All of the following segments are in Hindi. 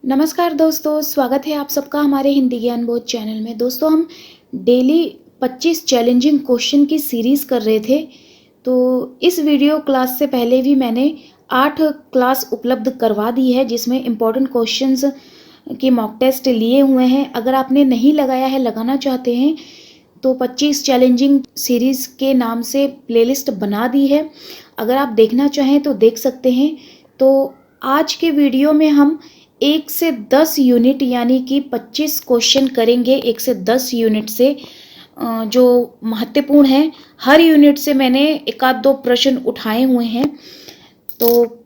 नमस्कार दोस्तों, स्वागत है आप सबका हमारे हिंदी ज्ञान बोध चैनल में। दोस्तों, हम डेली 25 चैलेंजिंग क्वेश्चन की सीरीज़ कर रहे थे। तो इस वीडियो क्लास से पहले भी मैंने 8 क्लास उपलब्ध करवा दी है, जिसमें इम्पोर्टेंट क्वेश्चंस के मॉक टेस्ट लिए हुए हैं। अगर आपने नहीं लगाया है, लगाना चाहते हैं, तो 25 चैलेंजिंग सीरीज़ के नाम से प्लेलिस्ट बना दी है। अगर आप देखना चाहें तो देख सकते हैं। तो आज के वीडियो में हम 1 से 10 यूनिट यानी कि 25 क्वेश्चन करेंगे। 1 से 10 यूनिट से जो महत्वपूर्ण है, हर यूनिट से मैंने एक आध दो प्रश्न उठाए हुए हैं। तो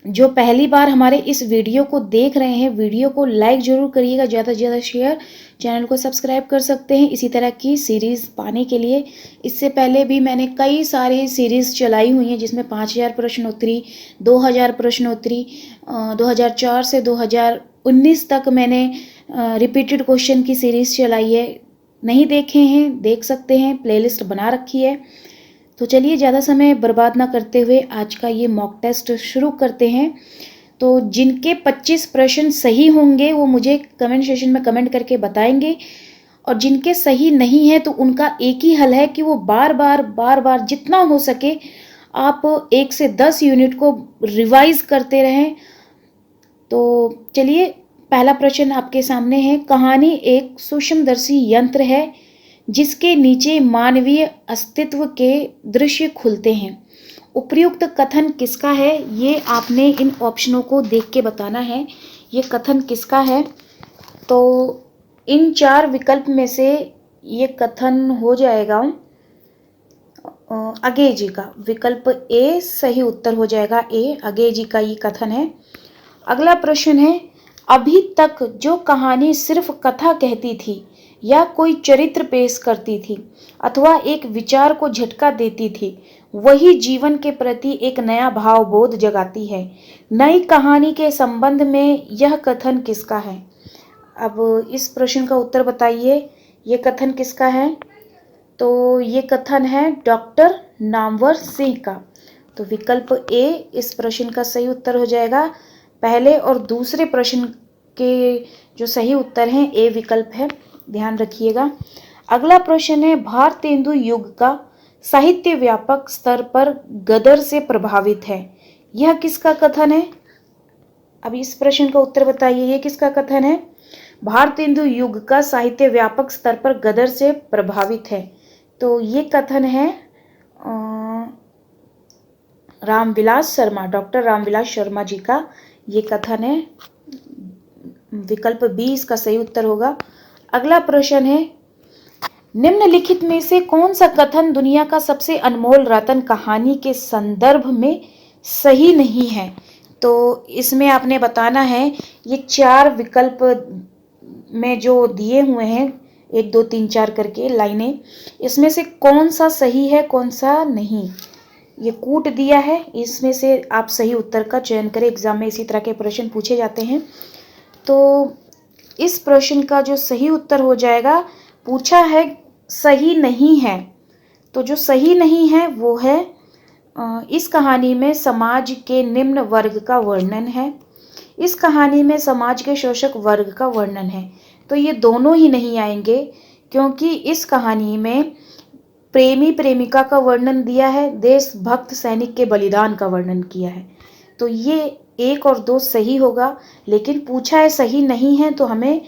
जो पहली बार हमारे इस वीडियो को देख रहे हैं, वीडियो को लाइक ज़रूर करिएगा, ज़्यादा से ज़्यादा शेयर, चैनल को सब्सक्राइब कर सकते हैं इसी तरह की सीरीज़ पाने के लिए। इससे पहले भी मैंने कई सारी सीरीज़ चलाई हुई हैं, जिसमें 5000 प्रश्नोत्तरी, 2000 प्रश्नोत्तरी, 2004 से 2019 तक मैंने रिपीटेड क्वेश्चन की सीरीज़ चलाई है। नहीं देखे हैं, देख सकते हैं, प्लेलिस्ट बना रखी है। तो चलिए ज़्यादा समय बर्बाद ना करते हुए आज का ये मॉक टेस्ट शुरू करते हैं। तो जिनके 25 प्रश्न सही होंगे वो मुझे कमेंट सेशन में कमेंट करके बताएंगे, और जिनके सही नहीं है तो उनका एक ही हल है कि वो बार बार जितना हो सके आप 1 से 10 यूनिट को रिवाइज करते रहें। तो चलिए, पहला प्रश्न आपके सामने है। कहानी एक सूक्ष्मदर्शी यंत्र है जिसके नीचे मानवीय अस्तित्व के दृश्य खुलते हैं। उपर्युक्त कथन किसका है? ये आपने इन ऑप्शनों को देख के बताना है, ये कथन किसका है। तो इन 4 विकल्प में से ये कथन हो जाएगा अगेय जी का। विकल्प ए सही उत्तर हो जाएगा। ए, अगेय जी का ये कथन है। अगला प्रश्न है, अभी तक जो कहानी सिर्फ कथा कहती थी या कोई चरित्र पेश करती थी अथवा एक विचार को झटका देती थी, वही जीवन के प्रति एक नया भावबोध जगाती है। नई कहानी के संबंध में यह कथन किसका है? अब इस प्रश्न का उत्तर बताइए, ये कथन किसका है? तो ये कथन है डॉक्टर नामवर सिंह का। तो विकल्प ए इस प्रश्न का सही उत्तर हो जाएगा। पहले और दूसरे प्रश्न के जो सही उत्तर हैं, ए विकल्प है, ध्यान रखिएगा। अगला प्रश्न है, भारतेंदु युग का साहित्य व्यापक स्तर पर गदर से प्रभावित है। यह किसका कथन है? अब इस प्रश्न का उत्तर बताइए, ये किसका कथन है? भारतेंदु युग का साहित्य व्यापक स्तर पर गदर से प्रभावित है। तो ये कथन है रामविलास शर्मा, डॉक्टर रामविलास शर्मा जी का ये कथन है। विकल्प बी इसका सही उत्तर होगा। अगला प्रश्न है, निम्नलिखित में से कौन सा कथन दुनिया का सबसे अनमोल रत्न कहानी के संदर्भ में सही नहीं है? तो इसमें आपने बताना है, ये 4 विकल्प में जो दिए हुए हैं, 1 2 3 4 करके लाइनें, इसमें से कौन सा सही है, कौन सा नहीं, ये कूट दिया है। इसमें से आप सही उत्तर का चयन करें। एग्जाम में इसी तरह के प्रश्न पूछे जाते हैं। तो इस प्रश्न का जो सही उत्तर हो जाएगा, पूछा है सही नहीं है, तो जो सही नहीं है वो है इस कहानी में समाज के निम्न वर्ग का वर्णन है, इस कहानी में समाज के शोषक वर्ग का वर्णन है। तो ये दोनों ही नहीं आएंगे, क्योंकि इस कहानी में प्रेमी प्रेमिका का वर्णन दिया है, देशभक्त सैनिक के बलिदान का वर्णन किया है। तो ये 1 और 2 सही होगा, लेकिन पूछा है सही नहीं है, तो हमें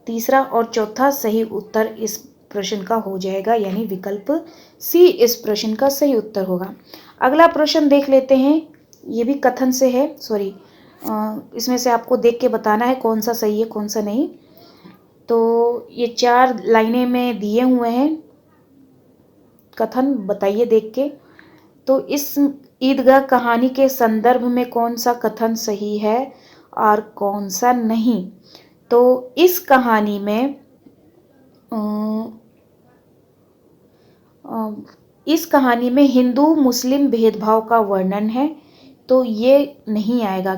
तीसरा और चौथा सही उत्तर इस प्रश्न का हो जाएगा, यानी विकल्प सी इस प्रश्न का सही उत्तर होगा। अगला प्रश्न देख लेते हैं। ये भी कथन से है, सॉरी, इसमें से आपको देख के बताना है कौन सा सही है कौन सा नहीं। तो ये 4 लाइनें में दिए हुए हैं कथन, बताइए देख के। तो इस ईदगाह कहानी के संदर्भ में कौन सा कथन सही है और कौन सा नहीं? तो इस कहानी में हिंदू मुस्लिम भेदभाव का वर्णन है, तो ये नहीं आएगा,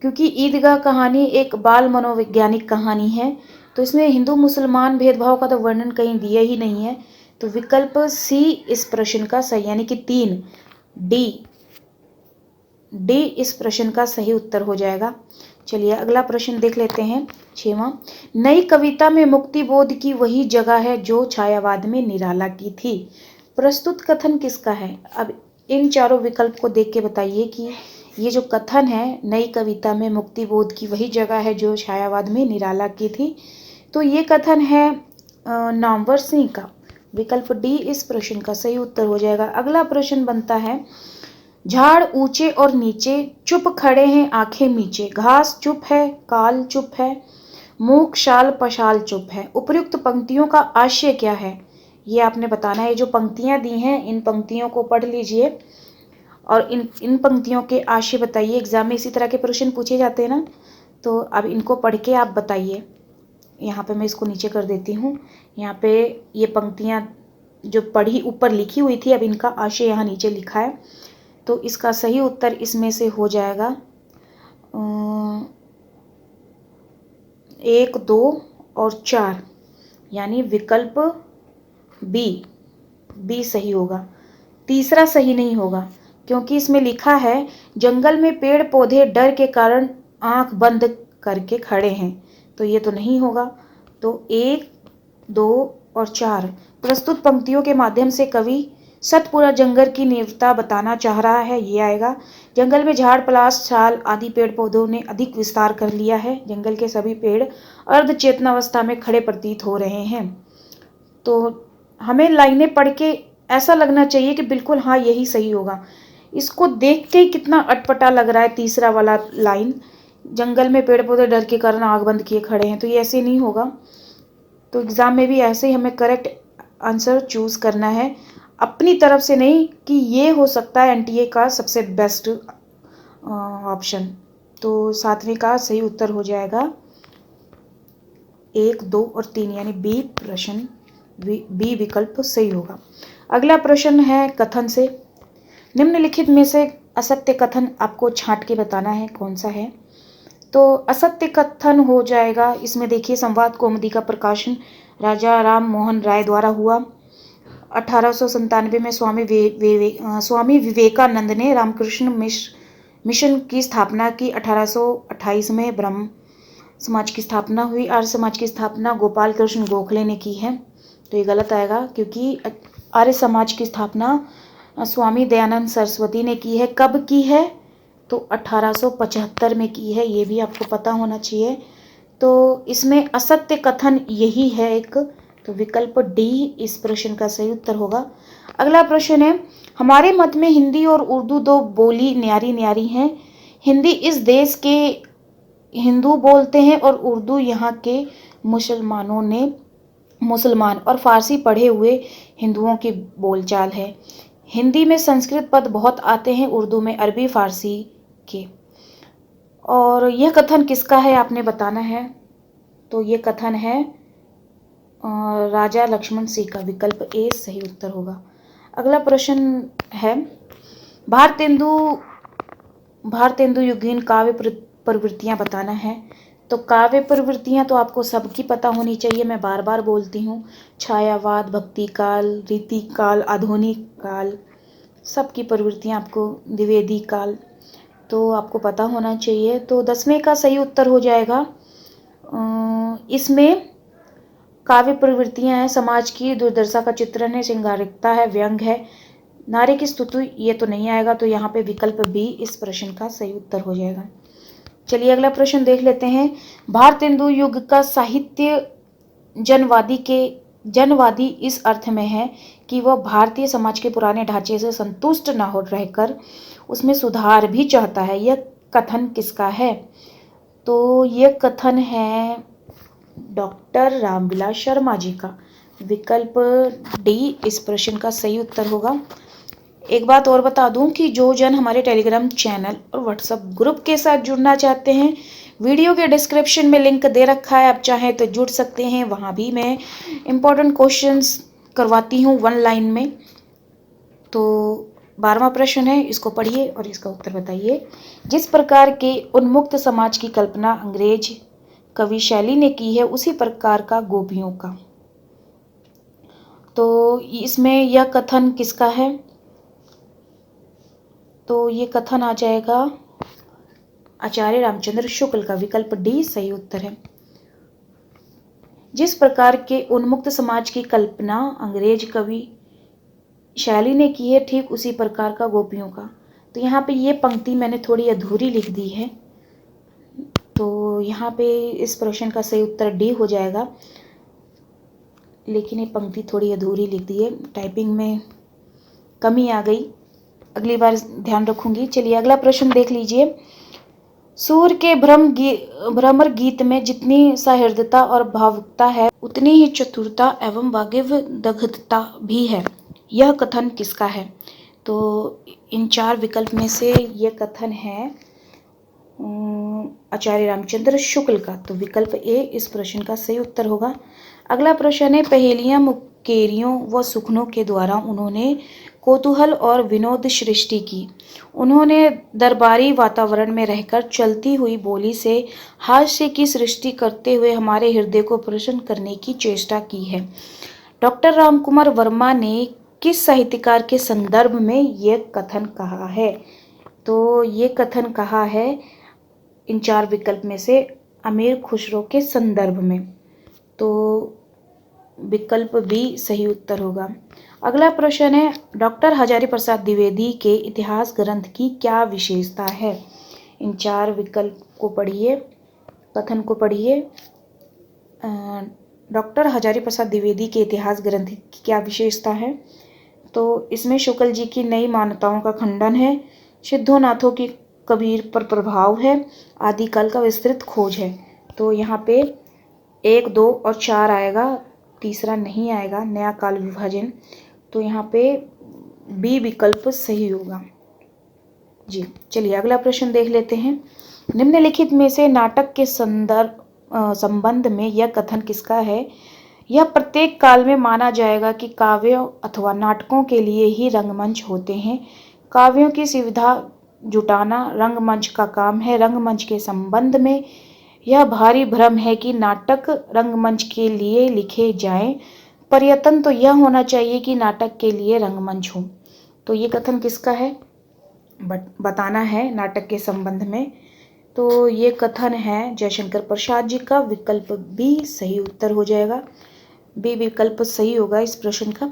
क्योंकि ईदगाह कहानी एक बाल मनोवैज्ञानिक कहानी है। तो इसमें हिंदू मुसलमान भेदभाव का तो वर्णन कहीं दिया ही नहीं है। तो विकल्प सी इस प्रश्न का सही, यानी कि 3 डी इस प्रश्न का सही उत्तर हो जाएगा। चलिए अगला प्रश्न देख लेते हैं। 6वां, नई कविता में मुक्तिबोध की वही जगह है जो छायावाद में निराला की थी। प्रस्तुत कथन किसका है? अब इन चारों विकल्प को देख के बताइए कि ये जो कथन है, नई कविता में मुक्तिबोध की वही जगह है जो छायावाद में निराला की थी, तो ये कथन है नामवर सिंह का। विकल्प डी इस प्रश्न का सही उत्तर हो जाएगा। अगला प्रश्न बनता है, झाड़ ऊंचे और नीचे, चुप खड़े हैं आंखें मीचे, घास चुप है, काल चुप है, मूक शाल पशाल चुप है। उपर्युक्त पंक्तियों का आशय क्या है, ये आपने बताना है। जो पंक्तियां दी हैं इन पंक्तियों को पढ़ लीजिए और इन पंक्तियों के आशय बताइए। एग्जाम में इसी तरह के प्रश्न पूछे जाते हैं ना, तो अब इनको पढ़ के आप बताइए। यहाँ पे मैं इसको नीचे कर देती हूँ। यहाँ पे ये पंक्तियाँ जो पढ़ी ऊपर लिखी हुई थी, अब इनका आशय यहाँ नीचे लिखा है। तो इसका सही उत्तर इसमें से हो जाएगा 1, 2 और 4, यानी विकल्प बी सही होगा। तीसरा सही नहीं होगा, क्योंकि इसमें लिखा है जंगल में पेड़ पौधे डर के कारण आंख बंद करके खड़े हैं, तो ये तो नहीं होगा। तो 1, 2 और 4 प्रस्तुत पंक्तियों के माध्यम से कवि सतपुरा जंगल की निरवता बताना चाह रहा है, ये आएगा। जंगल में झाड़ पलाश छाल आदि पेड़ पौधों ने अधिक विस्तार कर लिया है, जंगल के सभी पेड़ अर्ध चेतनावस्था में खड़े प्रतीत हो रहे हैं। तो हमें लाइनें पढ़ के ऐसा लगना चाहिए कि बिल्कुल हाँ यही सही होगा। इसको देख के कितना अटपटा लग रहा है तीसरा वाला लाइन, जंगल में पेड़ पौधे डर के कारण आंख बंद किए खड़े हैं, तो ये ऐसे नहीं होगा। तो एग्ज़ाम में भी ऐसे ही हमें करेक्ट आंसर चूज़ करना है, अपनी तरफ से नहीं कि ये हो सकता है एनटीए का सबसे बेस्ट ऑप्शन। तो 7वें का सही उत्तर हो जाएगा 1, 2 और 3, यानी बी प्रश्न, बी विकल्प सही होगा। अगला प्रश्न है कथन से। निम्नलिखित में से असत्य कथन आपको छांट के बताना है कौन सा है। तो असत्य कथन हो जाएगा, इसमें देखिए, संवाद कौमुदी का प्रकाशन राजा राम मोहन राय द्वारा हुआ। 1897 में स्वामी विवेकानंद ने रामकृष्ण मिशन की स्थापना की। 1828 में ब्रह्म समाज की स्थापना हुई। आर्य समाज की स्थापना गोपाल कृष्ण गोखले ने की है, तो ये गलत आएगा, क्योंकि आर्य समाज की स्थापना स्वामी दयानंद सरस्वती ने की है। कब की है? तो 1875 में की है, ये भी आपको पता होना चाहिए। तो इसमें असत्य कथन यही है एक, तो विकल्प डी इस प्रश्न का सही उत्तर होगा। अगला प्रश्न है, हमारे मत में हिंदी और उर्दू दो बोली न्यारी न्यारी हैं। हिंदी इस देश के हिंदू बोलते हैं और उर्दू यहाँ के मुसलमान और फारसी पढ़े हुए हिंदुओं की बोलचाल है। हिंदी में संस्कृत पद बहुत आते हैं, उर्दू में अरबी फारसी के। और यह कथन किसका है आपने बताना है। तो ये कथन है राजा लक्ष्मण सिंह का, विकल्प ए सही उत्तर होगा। अगला प्रश्न है, भारतेंदु युगीन काव्य प्रवृत्तियां बताना है। तो काव्य प्रवृत्तियां तो आपको सबकी पता होनी चाहिए, मैं बार बार बोलती हूँ। छायावाद, भक्ति काल, रीति काल, आधुनिक काल, सबकी प्रवृत्तियां आपको, द्विवेदी काल, तो आपको पता होना चाहिए। तो 10वें का सही उत्तर हो जाएगा। इसमें काव्य प्रवृत्तियां हैं, समाज की दुर्दशा का चित्रण है, श्रृंगारिकता है, व्यंग है, नारी की स्तुति, ये तो नहीं आएगा। तो यहाँ पे विकल्प बी इस प्रश्न का सही उत्तर हो जाएगा। चलिए अगला प्रश्न देख लेते हैं। भारतेंदु युग का साहित्य जनवादी इस अर्थ में है कि वह भारतीय समाज के पुराने ढांचे से संतुष्ट न हो रहकर उसमें सुधार भी चाहता है। यह कथन किसका है? तो यह कथन है डॉक्टर रामविलास शर्मा जी का, विकल्प डी इस प्रश्न का सही उत्तर होगा। एक बात और बता दूं कि जो जन हमारे टेलीग्राम चैनल और व्हाट्सएप ग्रुप के साथ जुड़ना चाहते हैं, वीडियो के डिस्क्रिप्शन में लिंक दे रखा है, आप चाहें तो जुड़ सकते हैं। वहाँ भी मैं इम्पोर्टेंट क्वेश्चंस करवाती हूँ 1 लाइन में। तो 12वां प्रश्न है, इसको पढ़िए और इसका उत्तर बताइए। जिस प्रकार के उन्मुक्त समाज की कल्पना अंग्रेज कवि शैली ने की है, उसी प्रकार का गोपियों का। तो इसमें यह कथन किसका है? तो ये कथन आ जाएगा आचार्य रामचंद्र शुक्ल का। विकल्प डी सही उत्तर है। जिस प्रकार के उन्मुक्त समाज की कल्पना अंग्रेज कवि शैली ने की है, ठीक उसी प्रकार का गोपियों का। तो यहाँ पे ये पंक्ति मैंने थोड़ी अधूरी लिख दी है, तो यहाँ पे इस प्रश्न का सही उत्तर डी हो जाएगा, लेकिन ये पंक्ति थोड़ी अधूरी लिख दी है, टाइपिंग में कमी आ गई, अगली बार ध्यान रखूंगी। चलिए अगला प्रश्न देख लीजिए। सूर के भ्रमर गीत में जितनी सहृदयता और भावुकता है, उतनी ही चतुरता एवं वाग्विदग्धता भी है। यह कथन किसका है? तो इन चार विकल्प में से यह कथन है आचार्य रामचंद्र शुक्ल का। तो विकल्प ए इस प्रश्न का सही उत्तर होगा। अगला प्रश्न है, पहेलियां मुकेरियों व सुखनों के द्वारा उन्होंने कौतूहल और विनोद सृष्टि की। उन्होंने दरबारी वातावरण में रहकर चलती हुई बोली से हास्य की सृष्टि करते हुए हमारे हृदय को प्रसन्न करने की चेष्टा की है। डॉक्टर रामकुमार वर्मा ने किस साहित्यकार के संदर्भ में यह कथन कहा है? तो ये कथन कहा है इन चार विकल्प में से अमीर खुसरो के संदर्भ में। तो विकल्प बी सही उत्तर होगा। अगला प्रश्न है, डॉक्टर हजारी प्रसाद द्विवेदी के इतिहास ग्रंथ की क्या विशेषता है? इन चार विकल्प को पढ़िए, कथन को पढ़िए। डॉक्टर हजारी प्रसाद द्विवेदी के इतिहास ग्रंथ की क्या विशेषता है? तो इसमें शुक्ल जी की नई मान्यताओं का खंडन है, सिद्धोनाथों की कबीर पर प्रभाव है, आदिकाल का विस्तृत खोज है। तो यहाँ पे 1, 2 और 4 आएगा, तीसरा नहीं आएगा, नया काल विभाजन। तो यहाँ पे बी विकल्प सही होगा जी। चलिए अगला प्रश्न देख लेते हैं। निम्नलिखित में से नाटक के संबंध में यह कथन किसका है? यह प्रत्येक काल में माना जाएगा कि काव्यों अथवा नाटकों के लिए ही रंगमंच होते हैं। काव्यों की सुविधा जुटाना रंगमंच का काम है। रंगमंच के संबंध में यह भारी भ्रम है कि नाटक रंगमंच के लिए लिखे जाएं। प्रयत्न तो यह होना चाहिए कि नाटक के लिए रंगमंच हो। तो ये कथन किसका है बताना है नाटक के संबंध में। तो ये कथन है जयशंकर प्रसाद जी का। विकल्प बी सही उत्तर हो जाएगा, बी विकल्प सही होगा इस प्रश्न का।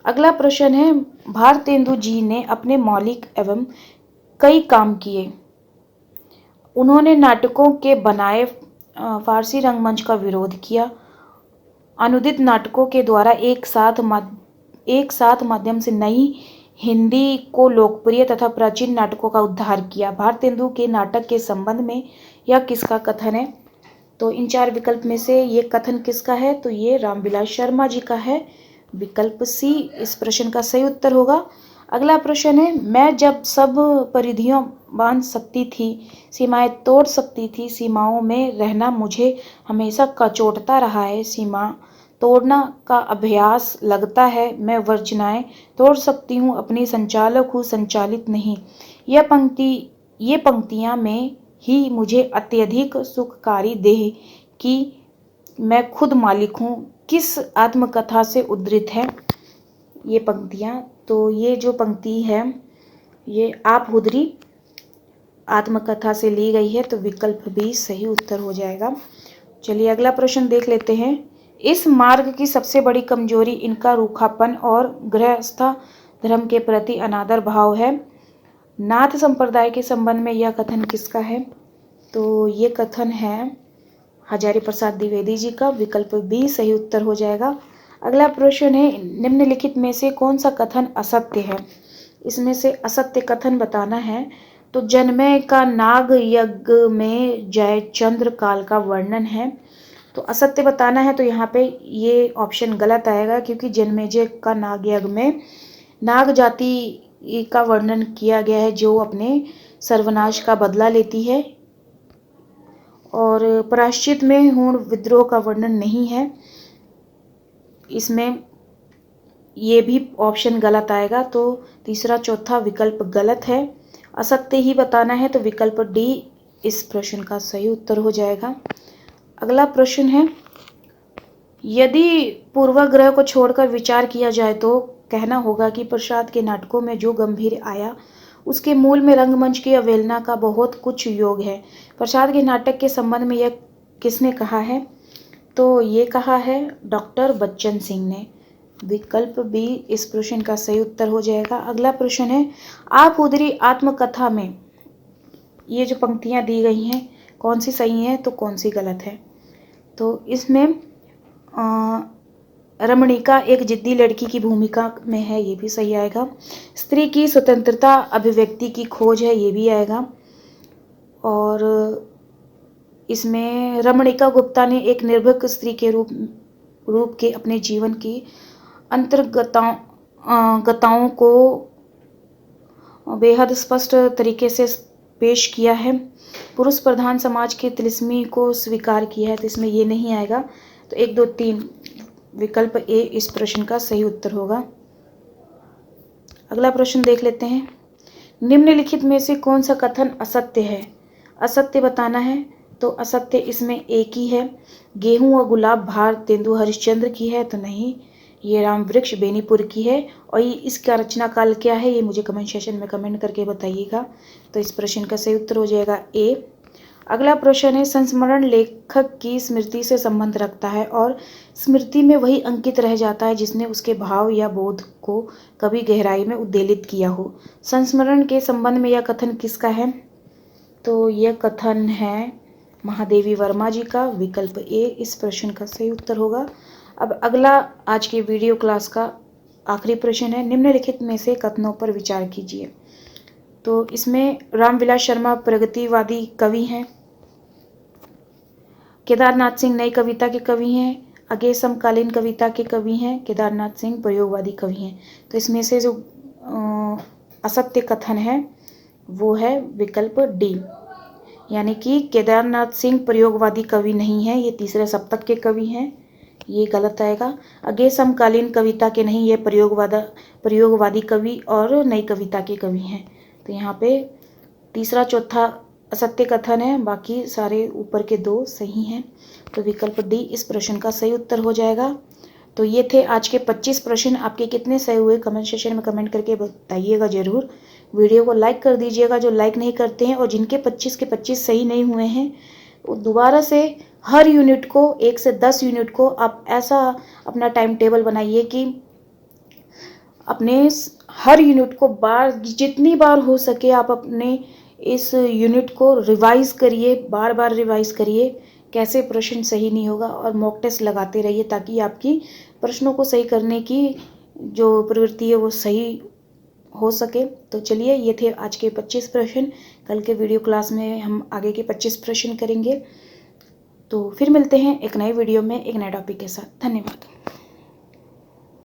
अगला प्रश्न है, भारतेंदु जी ने अपने मौलिक एवं कई काम किए। उन्होंने नाटकों के बनाए फारसी रंगमंच का विरोध किया। अनुदित नाटकों के द्वारा एक साथ माध्यम से नई हिंदी को लोकप्रिय तथा प्राचीन नाटकों का उद्धार किया। भारतेंदु के नाटक के संबंध में यह किसका कथन है? तो इन चार विकल्प में से ये कथन किसका है? तो ये रामविलास शर्मा जी का है। विकल्प सी इस प्रश्न का सही उत्तर होगा। अगला प्रश्न है, मैं जब सब परिधियों बांध सकती थी, सीमाएं तोड़ सकती थी, सीमाओं में रहना मुझे हमेशा कचोटता रहा है। सीमा तोड़ना का अभ्यास लगता है मैं वर्जनाएं तोड़ सकती हूँ, अपनी संचालक हूँ, संचालित नहीं। ये पंक्तियाँ में ही मुझे अत्यधिक सुखकारी देह की मैं खुद मालिक हूँ। किस आत्मकथा से उद्धृत है ये पंक्तियाँ? तो ये जो पंक्ति है ये आप हुदरी आत्मकथा से ली गई है। तो विकल्प बी सही उत्तर हो जाएगा। चलिए अगला प्रश्न देख लेते हैं। इस मार्ग की सबसे बड़ी कमजोरी इनका रूखापन और गृहस्थ धर्म के प्रति अनादर भाव है। नाथ संप्रदाय के संबंध में यह कथन किसका है? तो ये कथन है हजारी प्रसाद द्विवेदी जी का। विकल्प बी सही उत्तर हो जाएगा। अगला प्रश्न है, निम्नलिखित में से कौन सा कथन असत्य है? इसमें से असत्य कथन बताना है। तो जन्मे का नाग यज्ञ में जयचंद्र काल का वर्णन है। तो असत्य बताना है। तो यहाँ पे ये ऑप्शन गलत आएगा, क्योंकि जन्मेजय का नाग यज्ञ में नाग जाति का वर्णन किया गया है जो अपने सर्वनाश का बदला लेती है, और प्रायश्चित में हूण विद्रोह का वर्णन नहीं है। इसमें ये भी ऑप्शन गलत आएगा। तो तीसरा चौथा विकल्प गलत है। असत्य ही बताना है। तो विकल्प डी इस प्रश्न का सही उत्तर हो जाएगा। अगला प्रश्न है, यदि पूर्वाग्रह को छोड़कर विचार किया जाए तो कहना होगा कि प्रसाद के नाटकों में जो गंभीर आया उसके मूल में रंगमंच की अवहेलना का बहुत कुछ योग है। प्रसाद के नाटक के संबंध में यह किसने कहा है? तो ये कहा है डॉक्टर बच्चन सिंह ने। विकल्प बी इस प्रश्न का सही उत्तर हो जाएगा। अगला प्रश्न है, आप उदरी आत्मकथा में ये जो पंक्तियां दी गई हैं कौन सी सही है तो कौन सी गलत है? तो इसमें रमणिका एक जिद्दी लड़की की भूमिका में है, ये भी सही आएगा। स्त्री की स्वतंत्रता अभिव्यक्ति की खोज है, ये भी आएगा। और इसमें रमणिका गुप्ता ने एक निर्भीक स्त्री के रूप के अपने जीवन की अंतर्गताओं को बेहद स्पष्ट तरीके से पेश किया है। पुरुष प्रधान समाज के तिलिस्मी को स्वीकार किया है, तो इसमें ये नहीं आएगा। तो 1 2 3 विकल्प ए इस प्रश्न का सही उत्तर होगा। अगला प्रश्न देख लेते हैं। निम्नलिखित में से कौन सा कथन असत्य है? असत्य बताना है, तो असत्य इसमें एक ही है। गेहूं और गुलाब भार तेंदु हरिश्चंद्र की है, तो नहीं, ये राम वृक्ष बेनीपुर की है। और ये इसका रचना काल क्या है, ये मुझे कमेंट सेशन में कमेंट करके बताइएगा। तो इस प्रश्न का सही उत्तर हो जाएगा ए। अगला प्रश्न है, संस्मरण लेखक की स्मृति से संबंध रखता है और स्मृति में वही अंकित रह जाता है जिसने उसके भाव या बोध को कभी गहराई में उद्वेलित किया हो। संस्मरण के संबंध में यह कथन किसका है? तो यह कथन है महादेवी वर्मा जी का। विकल्प ए इस प्रश्न का सही उत्तर होगा। अब अगला आज के वीडियो क्लास का आखिरी प्रश्न है, निम्नलिखित में से कथनों पर विचार कीजिए। तो इसमें रामविलास शर्मा प्रगतिवादी कवि हैं, केदारनाथ सिंह नई कविता के कवि हैं, आगे समकालीन कविता के कवि हैं, केदारनाथ सिंह प्रयोगवादी कवि हैं। तो इसमें से जो असत्य कथन है वो है विकल्प डी, यानी कि केदारनाथ सिंह प्रयोगवादी कवि नहीं है, ये तीसरे सप्तक के कवि हैं, ये गलत आएगा। आगे समकालीन कविता के नहीं, ये प्रयोगवादी कवि और नई कविता के कवि हैं। तो यहाँ पे तीसरा चौथा असत्य कथन है, बाकी सारे ऊपर के 2 सही हैं। तो विकल्प डी इस प्रश्न का सही उत्तर हो जाएगा। तो ये थे आज के 25 प्रश्न। आपके कितने सही हुए कमेंट सेक्शन में कमेंट करके बताइएगा ज़रूर। वीडियो को लाइक कर दीजिएगा जो लाइक नहीं करते हैं, और जिनके 25 के 25 सही नहीं हुए हैं वो दोबारा से हर यूनिट को 1 से 10 यूनिट को आप ऐसा अपना टाइम टेबल बनाइए कि अपने हर यूनिट को जितनी बार हो सके आप अपने इस यूनिट को रिवाइज करिए, बार बार रिवाइज करिए कैसे प्रश्न सही नहीं होगा, और मॉक टेस्ट लगाते रहिए ताकि आपकी प्रश्नों को सही करने की जो प्रवृत्ति है वो सही हो सके। तो चलिए, ये थे आज के 25 प्रश्न। कल के वीडियो क्लास में हम आगे के 25 प्रश्न करेंगे। तो फिर मिलते हैं एक नए वीडियो में एक नए टॉपिक के साथ। धन्यवाद।